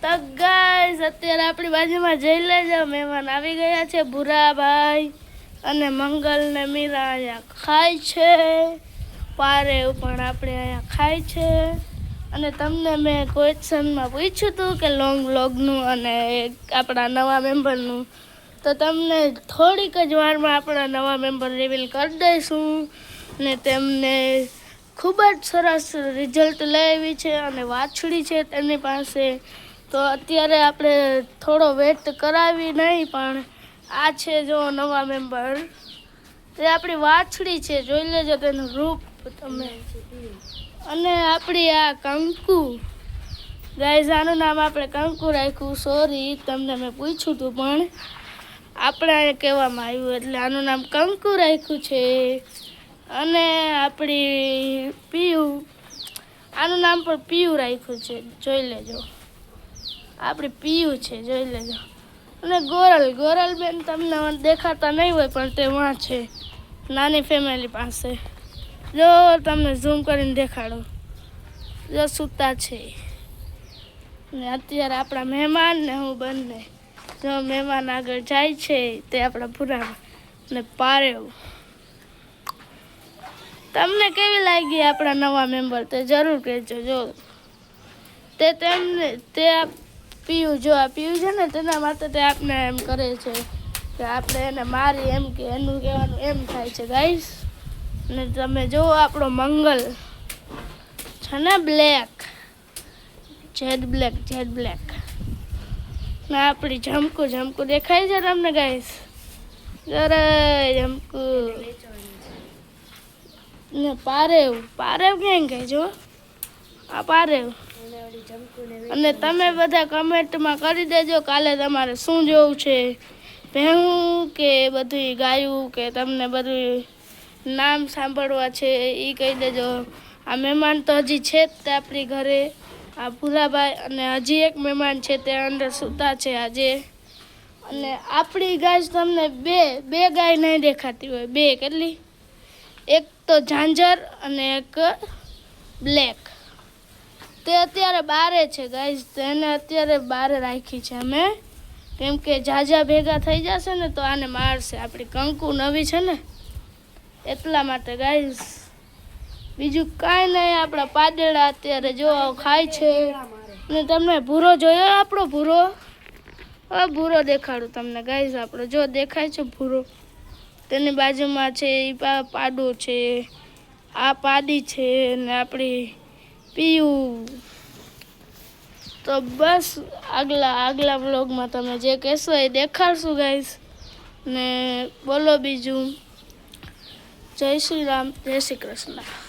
તો ગાઈસ અત્યારે આપણી બાજુમાં જઈ લેજો મહેમાન આવી ગયા છે ભૂરાભાઈ અને મંગલ ને મીરા અહીંયા ખાય છે પારેવ પણ આપણે અહીંયા ખાય છે અને તમને મેં ક્વેશ્ચનમાં પૂછ્યું હતું કે લોંગ વ્લોગનું અને આપણા નવા મેમ્બરનું તો તમને થોડીક જ વારમાં આપણા નવા મેમ્બર રિવીલ કરી દઈશું ને તેમને ખૂબ જ સરસ રિઝલ્ટ લઈ આવી છે અને વાછડી છે તેની પાસે તો અત્યારે આપણે થોડો વેટ કરાવી નહીં પણ આ છે જો નવા મેમ્બર તે આપણી વાછડી છે જોઈ લેજો તેનું રૂપ તમે અને આપણી આ કંકુ ગાઈઝ આનું નામ આપણે કંકુ રાખ્યું સોરી તમને મેં પૂછ્યું હતું પણ આપણે કહેવામાં આવ્યું એટલે આનું નામ કંકુ રાખ્યું છે અને આપણી પીયુ આનું નામ પણ પીયુ રાખ્યું છે જોઈ લેજો આપણી પીયુ છે જોઈ લેજો અને ગોરલ બેન તમને દેખાતા નહીં હોય પણ તે વાં છે નાની ફેમિલી પાસે જો તમને ઝૂમ કરીને દેખાડો જો સૂતા છે ને અત્યારે આપણા મહેમાન ને હું બંને જો મહેમાન આગળ જાય છે તે આપણા ભૂરા ને પારેવ તમને કેવી લાગી આપણા નવા મેમ્બર તે જરૂર કહેજો જો તે તેમને તે પીયુ જો આ પીયુ છે ને તેના માટે તે આપને એમ કરે છે કે આપણે એને મારી એમ કે એનું કહેવાનું એમ થાય છે ગાઈસ ને તમે જો આપણો મંગલ છે ને બ્લેક જેડ બ્લેક ને આપણી ઝમકુ દેખાય છે તમને ગાઈસ જરે ઝમકુ ને પારેવ ક્યાં ગઈ જો આ પારેવ અને તમે બધા કમેન્ટમાં કરી દેજો કાલે તમારે શું જોવું છે ભેહું કે બધું ગાયું કે તમને બધું નામ સાંભળવા છે એ કહી દેજો આ મહેમાન તો હજી છે જ તે આપણી ઘરે આ ભૂરાભાઈ અને હજી એક મહેમાન છે તે અંદર સૂતા છે આજે અને આપણી ગાય તમને બે ગાય નહીં દેખાતી હોય બે કેટલી એક તો ઝાંઝર અને એક બ્લેક તે અત્યારે બારે છે ગાઈઝ તેને અત્યારે બારે રાખી છે અમે કેમ કે ઝાઝા ભેગા થઈ જશે ને તો આને મારશે આપણી કંકુ નવી છે ને એટલા માટે ગાઈઝ બીજું કાંઈ નહીં આપણા પાદેડા અત્યારે જો ખાય છે ને તમને ભૂરો જોયો આપણો ભૂરો હવે ભૂરો દેખાડું તમને ગાઈઝ આપણો જો દેખાય છે ભૂરો તેની બાજુમાં છે એ પાડો છે આ પાડી છે ને આપણી પીયું તો બસ આગલા વ્લોગમાં તમે જે કહેશો એ દેખાડશું ગાઈસ ને બોલો બીજું જય શ્રી રામ જય શ્રી કૃષ્ણ